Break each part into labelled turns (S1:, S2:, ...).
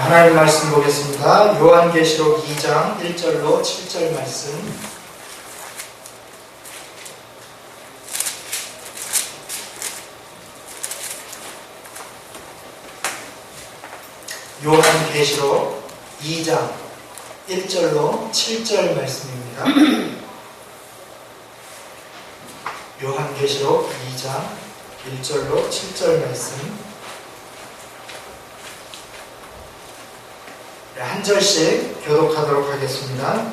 S1: 하나님 말씀 보겠습니다. 요한계시록 2장 1절로 7절 말씀. 요한계시록 2장 1절로 7절 말씀입니다. 요한계시록 2장 1절로 7절 말씀. 한 절씩 교독하도록 하겠습니다.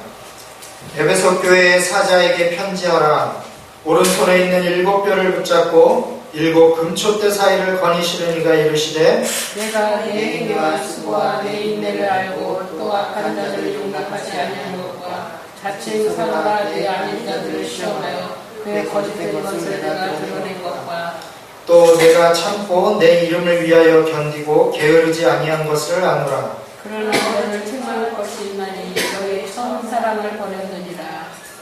S1: 에베소 교회의 사자에게 편지하라. 오른손에 있는 7뼈를 붙잡고 7 금촛대 사이를 거니시는 이가 이르시되
S2: 내가 내 행위와 수고와 내 인내를 알고 또 악한 자들을 용납하지 아니하는 것과 자칭 사나라 내 아닌 자들을 시험하여 그의 거짓된 것을 내가 드러낸 것과
S1: 또 내가 참고 내 이름을 위하여 견디고 게으르지 아니한 것을 아노라.
S2: 그러나 너를 책망할 것이 있나니 너의 처음 사랑을 버렸느니라.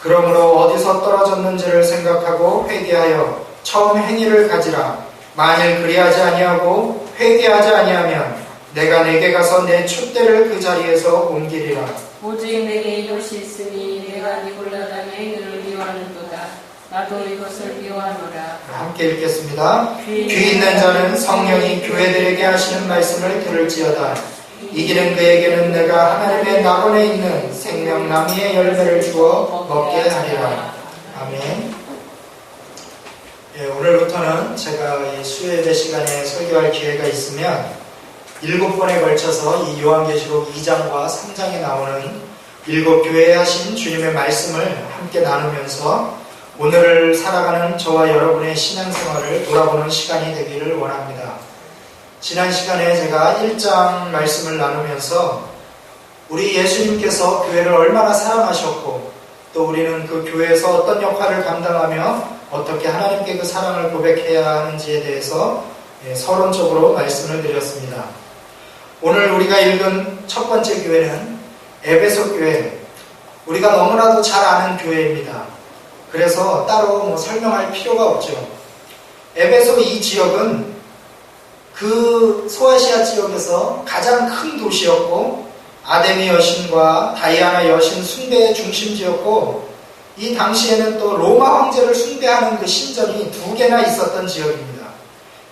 S1: 그러므로 어디서 떨어졌는지를 생각하고 회개하여 처음 행위를 가지라. 만일 그리하지 아니하고 회개하지 아니하면 내가 내게 가서 내 촛대를 그 자리에서 옮기리라.
S2: 오직 내게 이것이 있으니 내가 니골라당의 행위를 미워하는도다. 나도 이것을 미워하노라.
S1: 함께 읽겠습니다. 귀 있는 자는 성령이 교회들에게 하시는 말씀을 들을지어다. 이기는 그에게는 내가 하나님의 낙원에 있는 생명나무의 열매를 주어 먹게 하리라. 아멘. 오늘부터는 제가 이 수요예배 시간에 설교할 기회가 있으면 7번에 걸쳐서 이 요한계시록 2장과 3장에 나오는 7 교회에 하신 주님의 말씀을 함께 나누면서 오늘을 살아가는 저와 여러분의 신앙생활을 돌아보는 시간이 되기를 원합니다. 지난 시간에 제가 1장 말씀을 나누면서 우리 예수님께서 교회를 얼마나 사랑하셨고 또 우리는 그 교회에서 어떤 역할을 감당하며 어떻게 하나님께 그 사랑을 고백해야 하는지에 대해서 서론적으로 말씀을 드렸습니다. 오늘 우리가 읽은 첫 번째 교회는 에베소 교회, 우리가 너무나도 잘 아는 교회입니다. 그래서 따로 설명할 필요가 없죠. 에베소 이 지역은 그 소아시아 지역에서 가장 큰 도시였고 아데미 여신과 다이아나 여신 숭배의 중심지였고 이 당시에는 또 로마 황제를 숭배하는 그 신전이 2개나 있었던 지역입니다.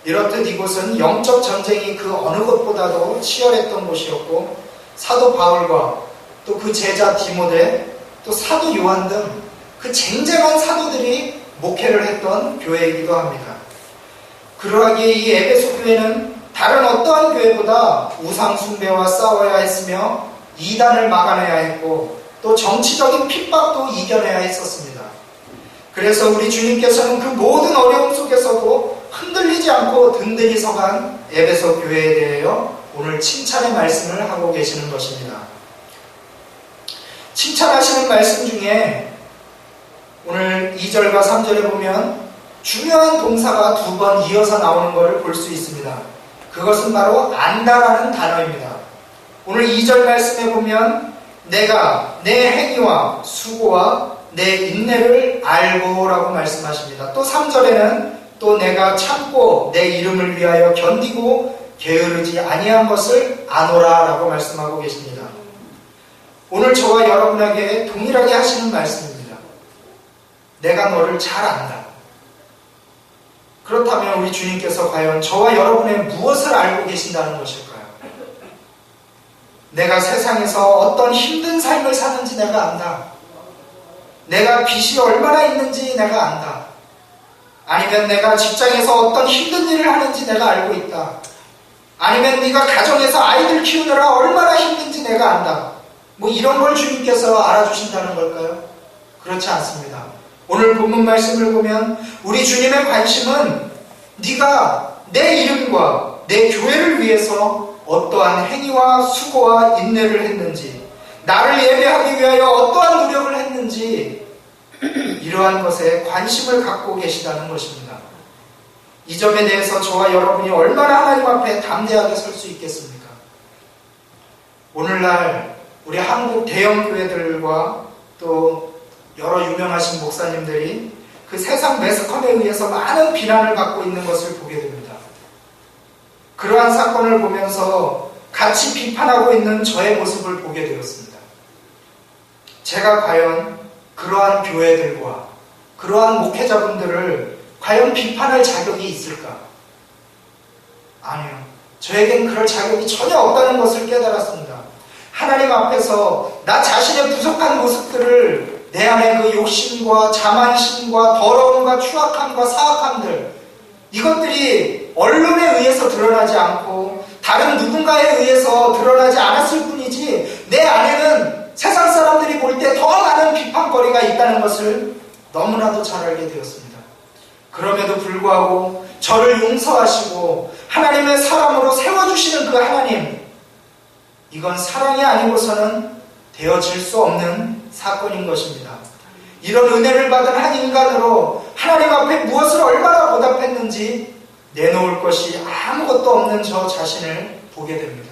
S1: 이렇듯 이곳은 영적 전쟁이 그 어느 곳보다도 치열했던 곳이었고 사도 바울과 또 그 제자 디모데 또 사도 요한 등 그 쟁쟁한 사도들이 목회를 했던 교회이기도 합니다. 그러하기에 이 에베소 교회는 다른 어떠한 교회보다 우상 숭배와 싸워야 했으며 이단을 막아내야 했고 또 정치적인 핍박도 이겨내야 했었습니다. 그래서 우리 주님께서는 그 모든 어려움 속에서도 흔들리지 않고 든든히 서간 에베소 교회에 대하여 오늘 칭찬의 말씀을 하고 계시는 것입니다. 칭찬하시는 말씀 중에 오늘 2절과 3절에 보면 중요한 동사가 2번 이어서 나오는 것을 볼 수 있습니다. 그것은 바로 안다라는 단어입니다. 오늘 2절 말씀에 보면 내가 내 행위와 수고와 내 인내를 알고 라고 말씀하십니다. 또 3절에는 또 내가 참고 내 이름을 위하여 견디고 게으르지 아니한 것을 아노라 라고 말씀하고 계십니다. 오늘 저와 여러분에게 동일하게 하시는 말씀입니다. 내가 너를 잘 안다. 그렇다면 우리 주님께서 과연 저와 여러분의 무엇을 알고 계신다는 것일까요? 내가 세상에서 어떤 힘든 삶을 사는지 내가 안다. 내가 빚이 얼마나 있는지 내가 안다. 아니면 내가 직장에서 어떤 힘든 일을 하는지 내가 알고 있다. 아니면 네가 가정에서 아이들 키우느라 얼마나 힘든지 내가 안다. 이런 걸 주님께서 알아주신다는 걸까요? 그렇지 않습니다. 오늘 본문 말씀을 보면 우리 주님의 관심은 네가 내 이름과 내 교회를 위해서 어떠한 행위와 수고와 인내를 했는지, 나를 예배하기 위하여 어떠한 노력을 했는지 이러한 것에 관심을 갖고 계시다는 것입니다. 이 점에 대해서 저와 여러분이 얼마나 하나님 앞에 담대하게 설 수 있겠습니까? 오늘날 우리 한국 대형 교회들과 또 여러 유명하신 목사님들이 그 세상 매스컴에 의해서 많은 비난을 받고 있는 것을 보게 됩니다. 그러한 사건을 보면서 같이 비판하고 있는 저의 모습을 보게 되었습니다. 제가 과연 그러한 교회들과 그러한 목회자분들을 과연 비판할 자격이 있을까? 아니요. 저에겐 그럴 자격이 전혀 없다는 것을 깨달았습니다. 하나님 앞에서 나 자신의 부족한 모습들을 내 안에 그 욕심과 자만심과 더러움과 추악함과 사악함들, 이것들이 언론에 의해서 드러나지 않고 다른 누군가에 의해서 드러나지 않았을 뿐이지 내 안에는 세상 사람들이 볼 때 더 많은 비판거리가 있다는 것을 너무나도 잘 알게 되었습니다. 그럼에도 불구하고 저를 용서하시고 하나님의 사람으로 세워주시는 그 하나님, 이건 사랑이 아니고서는 되어질 수 없는 사건인 것입니다. 이런 은혜를 받은 한 인간으로 하나님 앞에 무엇을 얼마나 보답했는지 내놓을 것이 아무것도 없는 저 자신을 보게 됩니다.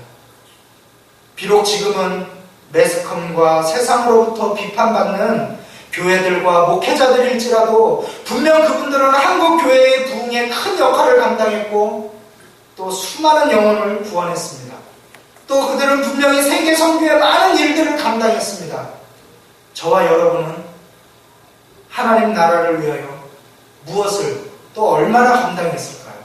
S1: 비록 지금은 매스컴과 세상으로부터 비판받는 교회들과 목회자들일지라도 분명 그분들은 한국 교회의 부흥에 큰 역할을 감당했고 또 수많은 영혼을 구원했습니다. 또 그들은 분명히 세계 선교의 많은 일들을 감당했습니다. 저와 여러분은 하나님 나라를 위하여 무엇을 또 얼마나 감당했을까요?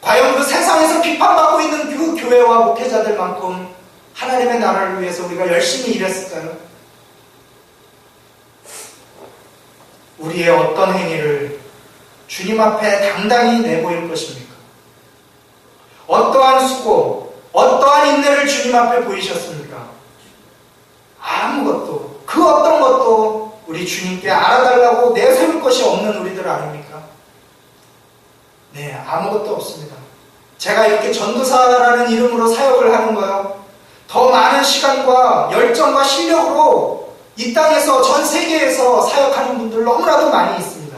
S1: 과연 그 세상에서 비판받고 있는 그 교회와 목회자들만큼 하나님의 나라를 위해서 우리가 열심히 일했을까요? 우리의 어떤 행위를 주님 앞에 당당히 내보일 것입니까? 어떠한 수고, 어떠한 인내를 주님 앞에 보이셨습니까? 아무것도, 그 어떤 것도 우리 주님께 알아달라고 내세울 것이 없는 우리들 아닙니까? 네, 아무것도 없습니다. 제가 이렇게 전도사라는 이름으로 사역을 하는 거요, 더 많은 시간과 열정과 실력으로 이 땅에서 전 세계에서 사역하는 분들 너무나도 많이 있습니다.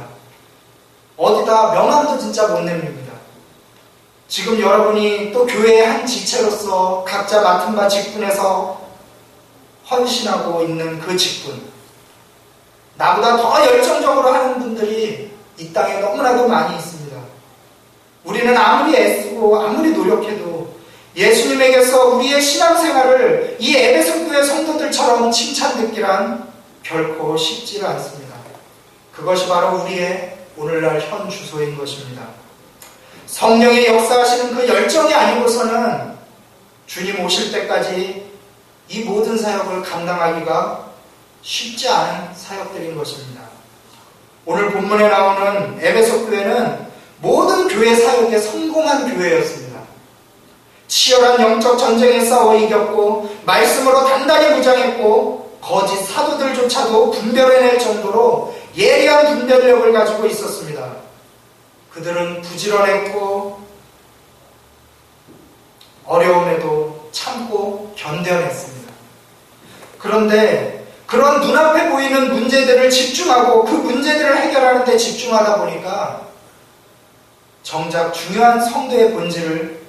S1: 어디다 명함도 진짜 못 내밉니다. 지금 여러분이 또 교회의 한 지체로서 각자 맡은 바 직분에서 헌신하고 있는 그 직분, 나보다 더 열정적으로 하는 분들이 이 땅에 너무나도 많이 있습니다. 우리는 아무리 애쓰고 아무리 노력해도 예수님에게서 우리의 신앙생활을 이 에베소 교회 성도들처럼 칭찬 듣기란 결코 쉽지가 않습니다. 그것이 바로 우리의 오늘날 현 주소인 것입니다. 성령의 역사하시는 그 열정이 아니고서는 주님 오실 때까지 이 모든 사역을 감당하기가 쉽지 않은 사역들인 것입니다. 오늘 본문에 나오는 에베소 교회는 모든 교회 사역에 성공한 교회였습니다. 치열한 영적 전쟁에 싸워 이겼고 말씀으로 단단히 무장했고 거짓 사도들조차도 분별해낼 정도로 예리한 분별력을 가지고 있었습니다. 그들은 부지런했고 어려움에도 참고 견뎌냈습니다. 그런데 그런 눈앞에 보이는 문제들을 집중하고 그 문제들을 해결하는 데 집중하다 보니까 정작 중요한 성도의 본질을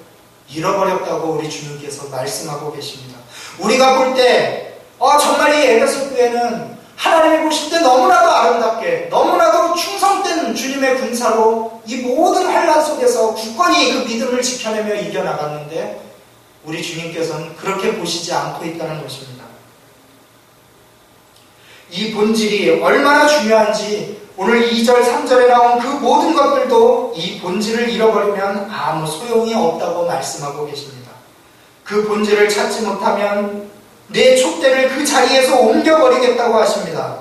S1: 잃어버렸다고 우리 주님께서 말씀하고 계십니다. 우리가 볼 때 정말 이 에베소 교회는 하나님이 보실 때 너무나도 아름답게 너무나도 충성된 주님의 군사로 이 모든 환난 속에서 굳건히 그 믿음을 지켜내며 이겨나갔는데 우리 주님께서는 그렇게 보시지 않고 있다는 것입니다. 이 본질이 얼마나 중요한지 오늘 2절, 3절에 나온 그 모든 것들도 이 본질을 잃어버리면 아무 소용이 없다고 말씀하고 계십니다. 그 본질을 찾지 못하면 내 촛대를 그 자리에서 옮겨버리겠다고 하십니다.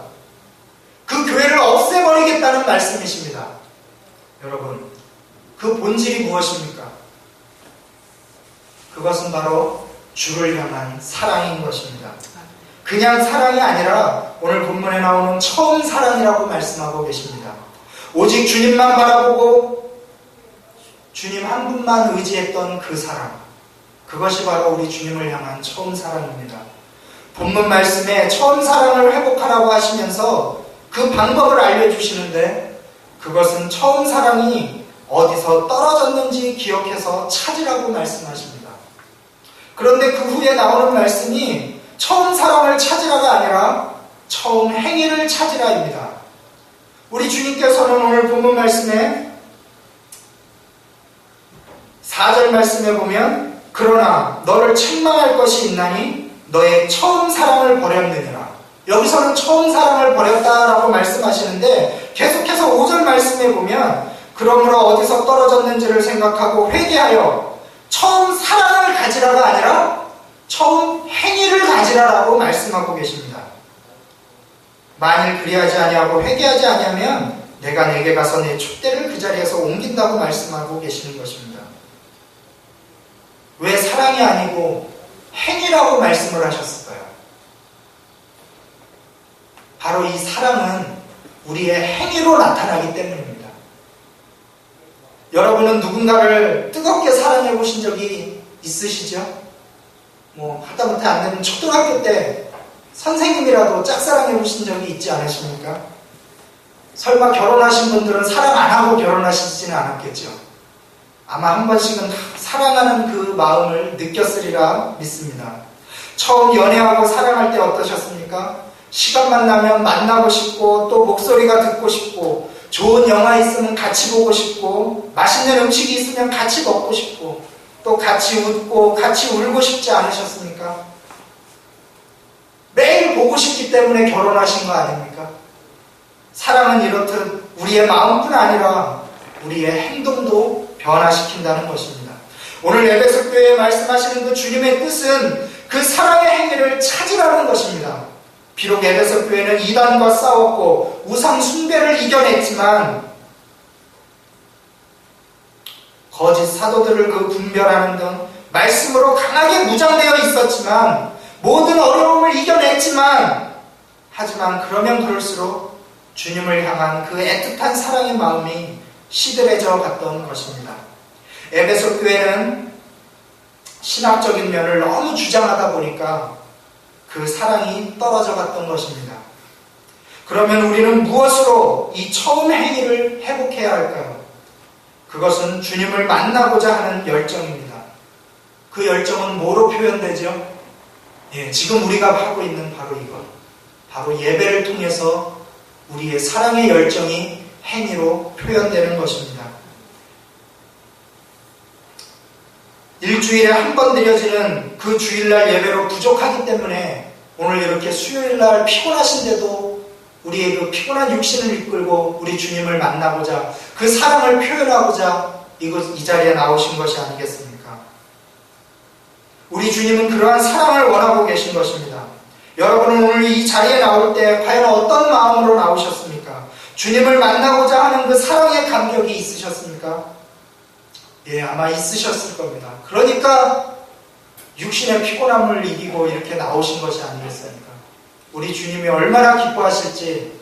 S1: 그 교회를 없애버리겠다는 말씀이십니다. 여러분, 그 본질이 무엇입니까? 그것은 바로 주를 향한 사랑인 것입니다. 그냥 사랑이 아니라 오늘 본문에 나오는 처음 사랑이라고 말씀하고 계십니다. 오직 주님만 바라보고 주님 한 분만 의지했던 그 사랑, 그것이 바로 우리 주님을 향한 처음 사랑입니다. 본문 말씀에 처음 사랑을 회복하라고 하시면서 그 방법을 알려주시는데 그것은 처음 사랑이 어디서 떨어졌는지 기억해서 찾으라고 말씀하십니다. 그런데 그 후에 나오는 말씀이 처음 사랑을 찾으라가 아니라 처음 행위를 찾으라입니다. 우리 주님께서는 오늘 본문 말씀에 4절 말씀에 보면 그 그러나 너를 책망할 것이 있나니 너의 처음 사랑을 버렸느니라. 여기서는 처음 사랑을 버렸다라고 말씀하시는데 계속해서 5절 말씀에 보면 그러므로 어디서 떨어졌는지를 생각하고 회개하여 처음 사랑을 가지라가 아니라 처음 행위를 가지라라고 말씀하고 계십니다. 만일 그리하지 아니하고 회개하지 아니하면 내가 내게 가서 내 촛대를 그 자리에서 옮긴다고 말씀하고 계시는 것입니다. 왜 사랑이 아니고 행위라고 말씀을 하셨을까요? 바로 이 사랑은 우리의 행위로 나타나기 때문입니다. 여러분은 누군가를 뜨겁게 사랑해 보신 적이 있으시죠? 하다못해 안 되면 초등학교 때 선생님이라도 짝사랑해 보신 적이 있지 않으십니까? 설마 결혼하신 분들은 사랑 안 하고 결혼하시지는 않았겠죠? 아마 한 번씩은 사랑하는 그 마음을 느꼈으리라 믿습니다. 처음 연애하고 사랑할 때 어떠셨습니까? 시간만 나면 만나고 싶고 또 목소리가 듣고 싶고 좋은 영화 있으면 같이 보고 싶고 맛있는 음식이 있으면 같이 먹고 싶고 또 같이 웃고 같이 울고 싶지 않으셨습니까? 매일 보고 싶기 때문에 결혼하신 거 아닙니까? 사랑은 이렇듯 우리의 마음뿐 아니라 우리의 행동도 변화시킨다는 것입니다. 오늘 에베소 교회에 말씀하시는 그 주님의 뜻은 그 사랑의 행위를 찾으라는 것입니다. 비록 에베소 교회는 이단과 싸웠고 우상 숭배를 이겨냈지만 거짓 사도들을 그 분별하는 등 말씀으로 강하게 무장되어 있었지만 모든 어려움을 이겨냈지만 하지만 그러면 그럴수록 주님을 향한 그 애틋한 사랑의 마음이 시들해져 갔던 것입니다. 에베소 교회는 신학적인 면을 너무 주장하다 보니까 그 사랑이 떨어져 갔던 것입니다. 그러면 우리는 무엇으로 이 처음 행위를 회복해야 할까요? 그것은 주님을 만나고자 하는 열정입니다. 그 열정은 뭐로 표현되죠? 지금 우리가 하고 있는 바로 이것. 바로 예배를 통해서 우리의 사랑의 열정이 행위로 표현되는 것입니다. 일주일에 한 번 드려지는 그 주일날 예배로 부족하기 때문에 오늘 이렇게 수요일날 피곤하신데도 우리의 그 피곤한 육신을 이끌고 우리 주님을 만나고자 그 사랑을 표현하고자 이 자리에 나오신 것이 아니겠습니까? 우리 주님은 그러한 사랑을 원하고 계신 것입니다. 여러분은 오늘 이 자리에 나올 때 과연 어떤 마음으로 나오셨습니까? 주님을 만나고자 하는 그 사랑의 감격이 있으셨습니까? 아마 있으셨을 겁니다. 그러니까 육신의 피곤함을 이기고 이렇게 나오신 것이 아니겠습니까? 우리 주님이 얼마나 기뻐하실지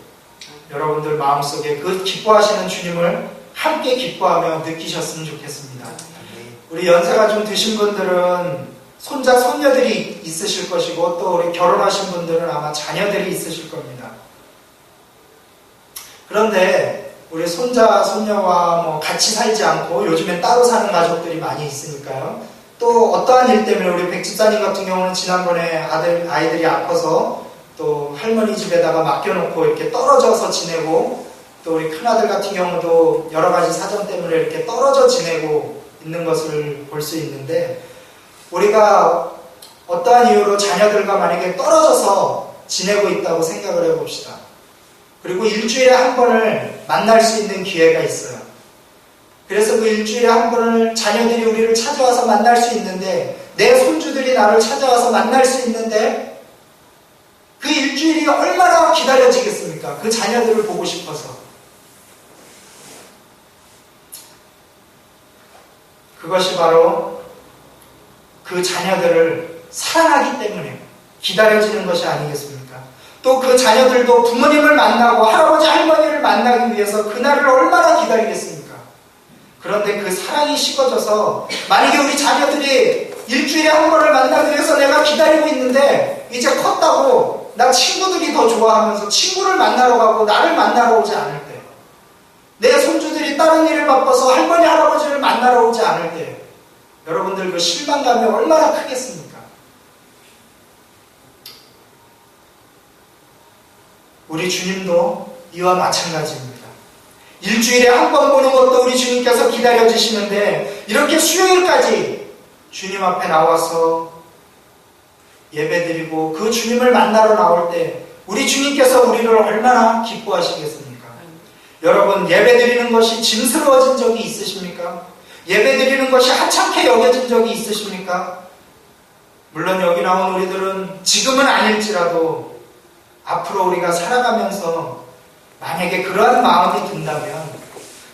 S1: 여러분들 마음속에 그 기뻐하시는 주님을 함께 기뻐하며 느끼셨으면 좋겠습니다. 우리 연세가 좀 드신 분들은 손자, 손녀들이 있으실 것이고 또 우리 결혼하신 분들은 아마 자녀들이 있으실 겁니다. 그런데 우리 손자, 손녀와 같이 살지 않고 요즘엔 따로 사는 가족들이 많이 있으니까요. 또 어떠한 일 때문에 우리 백집사님 같은 경우는 지난번에 아이들이 아파서 또 할머니 집에다가 맡겨놓고 이렇게 떨어져서 지내고 또 우리 큰아들 같은 경우도 여러 가지 사정 때문에 이렇게 떨어져 지내고 있는 것을 볼 수 있는데 우리가 어떠한 이유로 자녀들과 만약에 떨어져서 지내고 있다고 생각을 해봅시다. 그리고 일주일에 한 번을 만날 수 있는 기회가 있어요. 그래서 그 일주일에 한 번을 자녀들이 우리를 찾아와서 만날 수 있는데 내 손주들이 나를 찾아와서 만날 수 있는데 그 일주일이 얼마나 기다려지겠습니까? 그 자녀들을 보고 싶어서. 그것이 바로 그 자녀들을 사랑하기 때문에 기다려지는 것이 아니겠습니까? 또 그 자녀들도 부모님을 만나고 할아버지 할머니를 만나기 위해서 그날을 얼마나 기다리겠습니까? 그런데 그 사랑이 식어져서 만약에 우리 자녀들이 일주일에 한 번을 만나기 위해서 내가 기다리고 있는데 이제 컸다고 나 친구들이 더 좋아하면서 친구를 만나러 가고 나를 만나러 오지 않을 때, 내 손주들이 다른 일을 바빠서 할머니 할아버지를 만나러 오지 않을 때 여러분들 그 실망감이 얼마나 크겠습니까? 우리 주님도 이와 마찬가지입니다. 일주일에 한 번 보는 것도 우리 주님께서 기다려주시는데 이렇게 수요일까지 주님 앞에 나와서 예배드리고 그 주님을 만나러 나올 때 우리 주님께서 우리를 얼마나 기뻐하시겠습니까? 여러분, 예배드리는 것이 짐스러워진 적이 있으십니까? 예배드리는 것이 하찮게 여겨진 적이 있으십니까? 물론 여기 나온 우리들은 지금은 아닐지라도 앞으로 우리가 살아가면서 만약에 그러한 마음이 든다면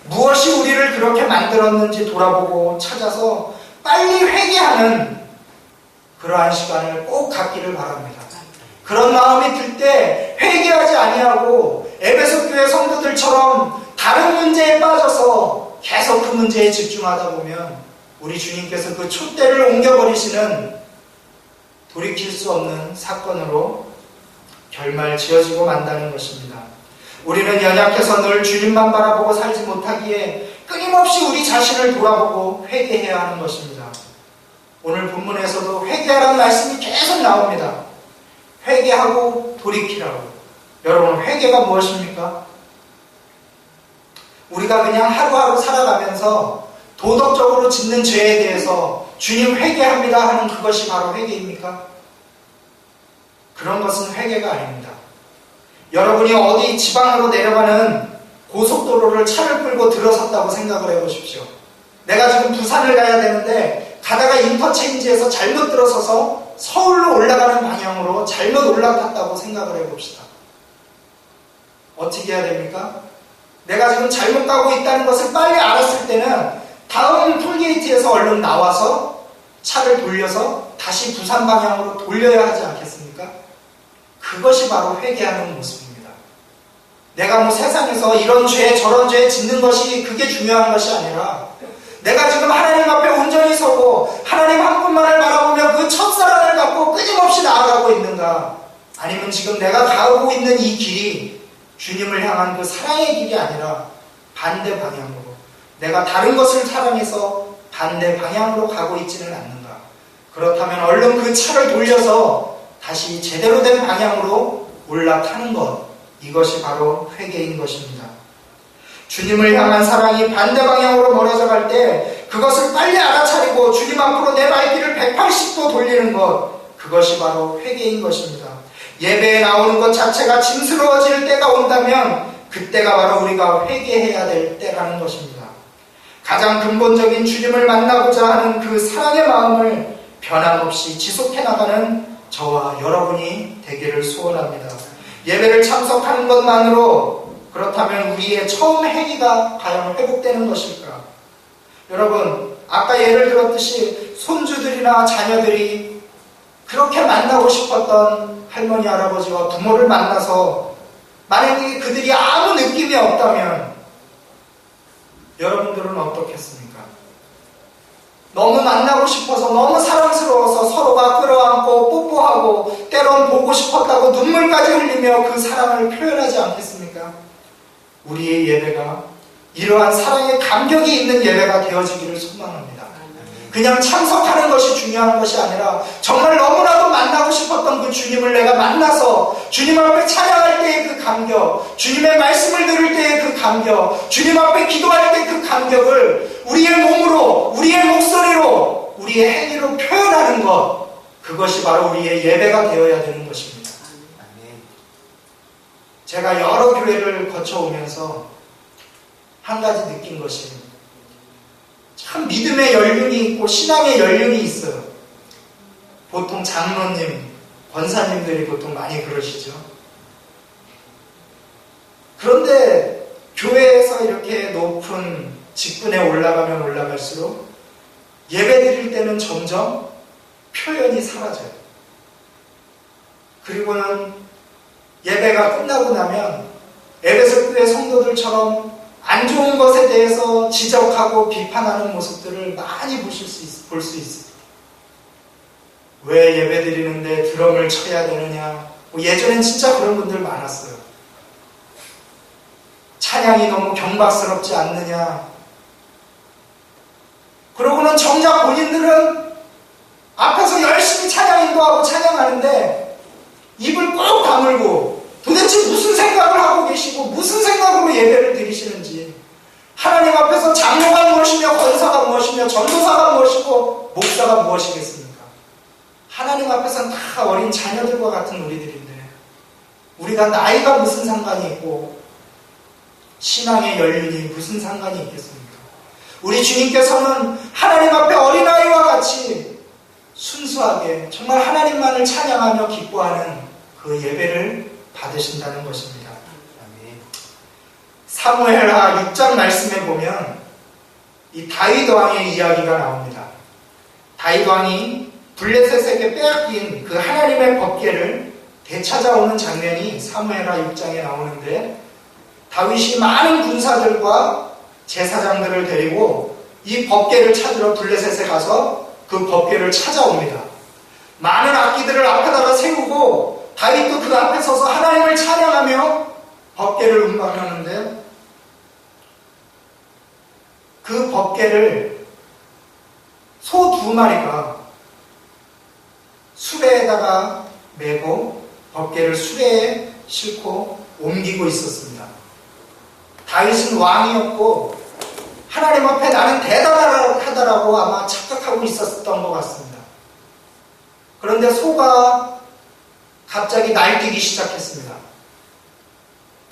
S1: 무엇이 우리를 그렇게 만들었는지 돌아보고 찾아서 빨리 회개하는 그러한 시간을 꼭 갖기를 바랍니다. 그런 마음이 들 때 회개하지 아니하고 에베소 교회 성도들처럼 다른 문제에 빠져서 계속 그 문제에 집중하다 보면 우리 주님께서 그 촛대를 옮겨버리시는 돌이킬 수 없는 사건으로 결말 지어지고 만다는 것입니다. 우리는 연약해서 늘 주님만 바라보고 살지 못하기에 끊임없이 우리 자신을 돌아보고 회개해야 하는 것입니다. 오늘 본문에서도 회개하라는 말씀이 계속 나옵니다. 회개하고 돌이키라고. 여러분, 회개가 무엇입니까? 우리가 그냥 하루하루 살아가면서 도덕적으로 짓는 죄에 대해서 주님 회개합니다 하는 그것이 바로 회개입니까? 그런 것은 회개가 아닙니다. 여러분이 어디 지방으로 내려가는 고속도로를 차를 끌고 들어섰다고 생각을 해보십시오. 내가 지금 부산을 가야 되는데 가다가 인터체인지에서 잘못 들어서서 서울로 올라가는 방향으로 잘못 올라탔다고 생각을 해봅시다. 어떻게 해야 됩니까? 내가 지금 잘못 가고 있다는 것을 빨리 알았을 때는 다음 톨게이트에서 얼른 나와서 차를 돌려서 다시 부산 방향으로 돌려야 하지 않겠습니까? 그것이 바로 회개하는 모습입니다. 내가 뭐 세상에서 이런 죄 저런 죄 짓는 것이 그게 중요한 것이 아니라 내가 지금 하나님 앞에 온전히 서고 하나님 한 분만을 바라보며 그 첫사랑을 갖고 끊임없이 나아가고 있는가, 아니면 지금 내가 가고 있는 이 길이 주님을 향한 그 사랑의 길이 아니라 반대 방향으로 내가 다른 것을 사랑해서 반대 방향으로 가고 있지는 않는가. 그렇다면 얼른 그 차를 돌려서 다시 제대로 된 방향으로 올라타는 것, 이것이 바로 회개인 것입니다. 주님을 향한 사랑이 반대 방향으로 멀어져 갈 때 그것을 빨리 알아차리고 주님 앞으로 내 발길을 180도 돌리는 것, 그것이 바로 회개인 것입니다. 예배에 나오는 것 자체가 짐스러워질 때가 온다면 그때가 바로 우리가 회개해야 될 때라는 것입니다. 가장 근본적인 주님을 만나고자 하는 그 사랑의 마음을 변함없이 지속해 나가는 저와 여러분이 되기를 소원합니다. 예배를 참석하는 것만으로 그렇다면 우리의 처음 회개가 과연 회복되는 것일까? 여러분, 아까 예를 들었듯이 손주들이나 자녀들이 그렇게 만나고 싶었던 할머니, 할아버지와 부모를 만나서 만약에 그들이 아무 느낌이 없다면 여러분들은 어떻겠습니까? 너무 만나고 싶어서, 너무 사랑스러워서 서로가 끌어안고 뽀뽀하고 때론 보고 싶었다고 눈물까지 흘리며 그 사랑을 표현하지 않겠습니까? 우리의 예배가 이러한 사랑의 감격이 있는 예배가 되어지기를 소망합니다. 그냥 참석하는 것이 중요한 것이 아니라 정말 너무나도 만나고 싶었던 그 주님을 내가 만나서 주님 앞에 찬양할 때의 그 감격, 주님의 말씀을 들을 때의 그 감격, 주님 앞에 기도할 때 그 감격을 우리의 몸으로, 우리의 목소리로, 우리의 행위로 표현하는 것, 그것이 바로 우리의 예배가 되어야 되는 것입니다. 제가 여러 교회를 거쳐오면서 한 가지 느낀 것이, 참 믿음의 연륜이 있고 신앙의 연륜이 있어요. 보통 장로님, 권사님들이 보통 많이 그러시죠. 그런데 교회에서 이렇게 높은 직분에 올라가면 올라갈수록 예배 드릴 때는 점점 표현이 사라져요. 그리고는 예배가 끝나고 나면 에베소 교회 성도들처럼 안 좋은 것에 대해서 지적하고 비판하는 모습들을 많이 볼 수 있습니다. 왜 예배 드리는데 드럼을 쳐야 되느냐. 예전엔 진짜 그런 분들 많았어요. 찬양이 너무 경박스럽지 않느냐. 그러고는 정작 본인들은 앞에서 열심히 찬양 인도하고 찬양하는데 입을 꼭 다물고 도대체 무슨 생각을 하고 계시고 무슨 생각으로 예배를 드리시는지, 하나님 앞에서 장로가 무엇이며 권사가 무엇이며 전도사가 무엇이고 목사가 무엇이겠습니까? 하나님 앞에서는 다 어린 자녀들과 같은 우리들인데 우리가 나이가 무슨 상관이 있고 신앙의 연륜이 무슨 상관이 있겠습니까? 우리 주님께서는 하나님 앞에 어린아이와 같이 순수하게 정말 하나님만을 찬양하며 기뻐하는 그 예배를 받으신다는 것입니다. 사무엘하 6장 말씀에 보면 이 다윗 왕의 이야기가 나옵니다. 다윗 왕이 블레셋에게 빼앗긴 그 하나님의 법궤를 되찾아오는 장면이 사무엘하 6장에 나오는데 다윗이 많은 군사들과 제사장들을 데리고 이 법궤를 찾으러 블레셋에 가서 그 법궤를 찾아옵니다. 많은 악기들을 앞에다가 세우고 다윗도 그 앞에 서서 하나님을 찬양하며 법궤를 음감하는데 그 법궤를 소 2마리가 수레에다가 메고 법궤를 수레에 싣고 옮기고 있었습니다. 다윗은 왕이었고 하나님 앞에 나는 대단하다라고 아마 착각하고 있었던 것 같습니다. 그런데 소가 갑자기 날뛰기 시작했습니다.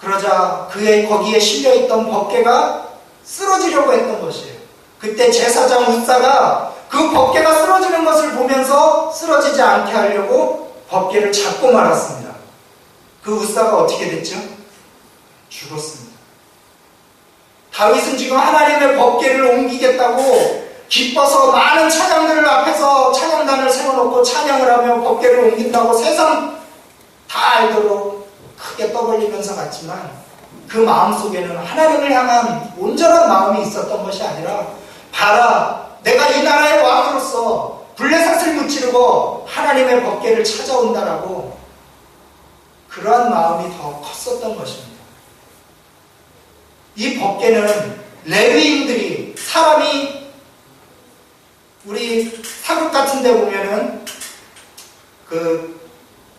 S1: 그러자 그의 거기에 실려있던 법궤가 쓰러지려고 했던 것이에요. 그때 제사장 웃사가 그 법궤가 쓰러지는 것을 보면서 쓰러지지 않게 하려고 법궤를 잡고 말았습니다. 그 웃사가 어떻게 됐죠? 죽었습니다. 다윗은 지금 하나님의 법궤를 옮기겠다고 기뻐서 많은 찬양들을 앞에서 찬양단을 세워놓고 찬양을 하며 법궤를 옮긴다고 세상 다 알도록 크게 떠벌리면서 갔지만 그 마음속에는 하나님을 향한 온전한 마음이 있었던 것이 아니라 봐라, 내가 이 나라의 왕으로서 블레셋을 무찌르고 하나님의 법궤를 찾아온다라고 그러한 마음이 더 컸었던 것입니다. 이 법궤는 레위인들이 사람이 우리 사극 같은 데 보면은 그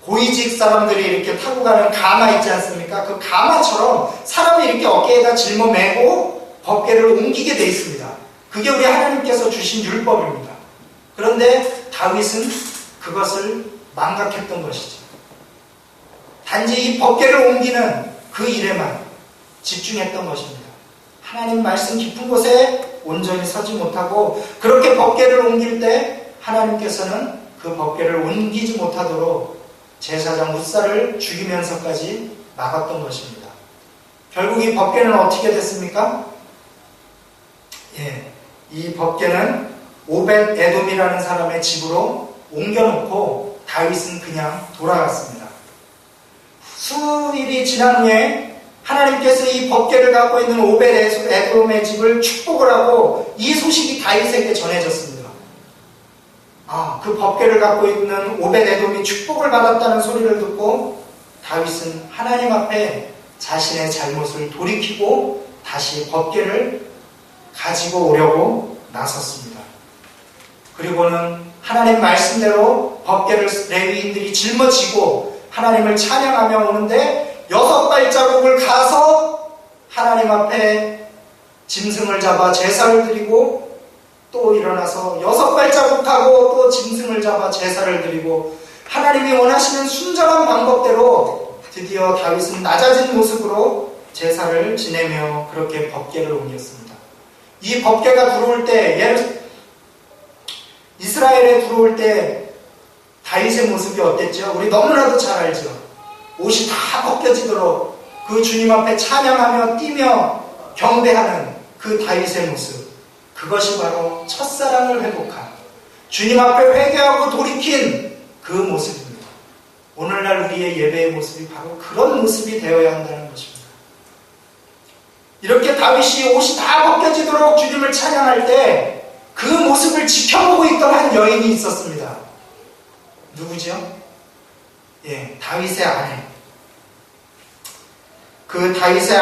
S1: 고위직 사람들이 이렇게 타고 가는 가마 있지 않습니까? 그 가마처럼 사람이 이렇게 어깨에다 짊어매고 법궤를 옮기게 돼 있습니다. 그게 우리 하나님께서 주신 율법입니다. 그런데 다윗은 그것을 망각했던 것이죠. 단지 이 법궤를 옮기는 그 일에만 집중했던 것입니다. 하나님 말씀 깊은 곳에 온전히 서지 못하고 그렇게 법궤를 옮길 때 하나님께서는 그 법궤를 옮기지 못하도록 제사장 웃사를 죽이면서까지 막았던 것입니다. 결국 이 법궤는 어떻게 됐습니까? 이 법궤는 오벳 에돔이라는 사람의 집으로 옮겨놓고 다윗은 그냥 돌아갔습니다. 수일이 지난 후에 하나님께서 이 법궤를 갖고 있는 오벳 에돔의 집을 축복을 하고 이 소식이 다윗에게 전해졌습니다. 그 법궤를 갖고 있는 오벳 에돔이 축복을 받았다는 소리를 듣고 다윗은 하나님 앞에 자신의 잘못을 돌이키고 다시 법궤를 가지고 오려고 나섰습니다. 그리고는 하나님 말씀대로 법궤를 레위인들이 짊어지고 하나님을 찬양하며 오는데 6발자국을 가서 하나님 앞에 짐승을 잡아 제사를 드리고 또 일어나서 6발자국 가고 또 짐승을 잡아 제사를 드리고 하나님이 원하시는 순전한 방법대로 드디어 다윗은 낮아진 모습으로 제사를 지내며 그렇게 법궤를 옮겼습니다. 이 법궤가 들어올 때 이스라엘에 들어올 때 다윗의 모습이 어땠죠? 우리 너무나도 잘 알죠. 옷이 다 벗겨지도록 그 주님 앞에 찬양하며 뛰며 경배하는 그 다윗의 모습, 그것이 바로 첫사랑을 회복한 주님 앞에 회개하고 돌이킨 그 모습입니다. 오늘날 우리의 예배의 모습이 바로 그런 모습이 되어야 한다는 것입니다. 이렇게 다윗이 옷이 다 벗겨지도록 주님을 찬양할 때 그 모습을 지켜보고 있던 한 여인이 있었습니다. 누구죠? 다윗의 아내. 그 다윗의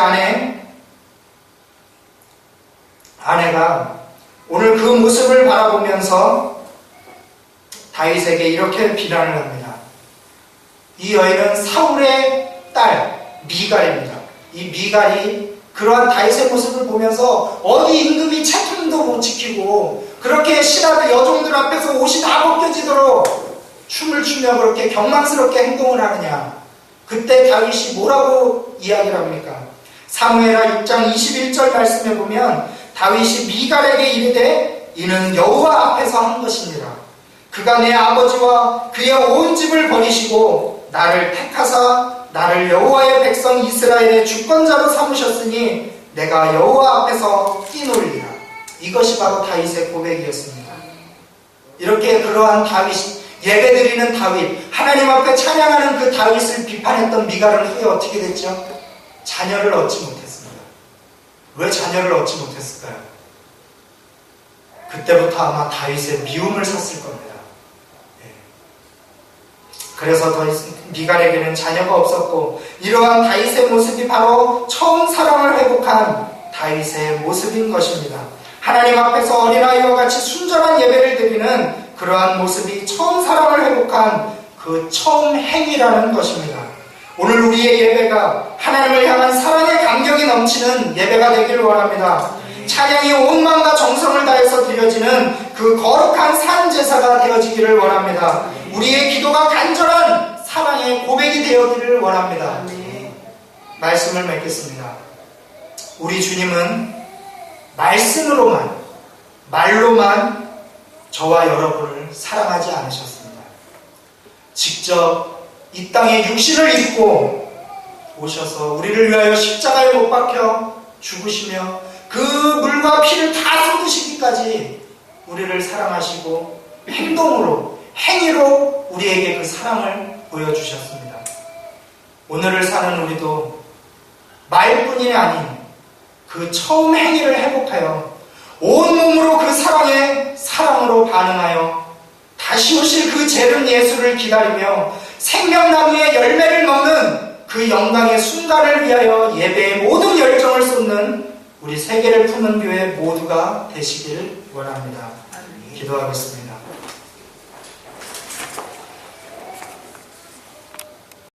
S1: 아내가 오늘 그 모습을 바라보면서 다윗에게 이렇게 비난을 합니다. 이 여인은 사울의 딸 미갈입니다. 이 미갈이 그러한 다윗의 모습을 보면서 어디 임금이 채통도 못 지키고 그렇게 신하들 여종들 앞에서 옷이 다 벗겨지도록 춤을 추며 그렇게 경망스럽게 행동을 하느냐. 그때 다윗이 뭐라고 이야기를 합니까? 사무엘하 6장 21절 말씀에 보면 다윗이 미갈에게 이르되 이는 여호와 앞에서 한 것이니라. 그가 내 아버지와 그의 온 집을 버리시고 나를 택하사 나를 여호와의 백성 이스라엘의 주권자로 삼으셨으니 내가 여호와 앞에서 뛰놀리라. 이것이 바로 다윗의 고백이었습니다. 이렇게 그러한 다윗, 예배드리는 다윗, 하나님 앞에 찬양하는 그 다윗을 비판했던 미갈은 후에 어떻게 됐죠? 자녀를 얻지 못했습니다. 왜 자녀를 얻지 못했을까요? 그때부터 아마 다윗의 미움을 샀을 겁니다. 그래서 더 미갈에게는 자녀가 없었고 이러한 다윗의 모습이 바로 처음 사랑을 회복한 다윗의 모습인 것입니다. 하나님 앞에서 어린아이와 같이 순전한 예배를 드리는 그러한 모습이 처음 사랑을 회복한 그 처음 행위라는 것입니다. 오늘 우리의 예배가 하나님을 향한 사랑의 감격이 넘치는 예배가 되기를 원합니다. 찬양이 온 마음과 정성을 다해서 드려지는 그 거룩한 산 제사가 되어지기를 원합니다. 우리의 기도가 간절한 사랑의 고백이 되어지기를 원합니다. 말씀을 맺겠습니다. 우리 주님은 말씀으로만, 말로만 저와 여러분을 사랑하지 않으셨습니다. 직접 이 땅에 육신을 입고 오셔서 우리를 위하여 십자가에 못 박혀 죽으시며 그 물과 피를 다 쏟으시기까지 우리를 사랑하시고 행동으로, 행위로 우리에게 그 사랑을 보여주셨습니다. 오늘을 사는 우리도 말뿐이 아닌 그 처음 행위를 회복하여 온몸으로 그 사랑에 사랑으로 반응하여 다시 오실 그 재림 예수를 기다리며 생명나무의 열매를 먹는 그 영광의 순간을 위하여 예배의 모든 열정을 쏟는 우리 세계를 품는 교회 모두가 되시길 원합니다. 기도하겠습니다.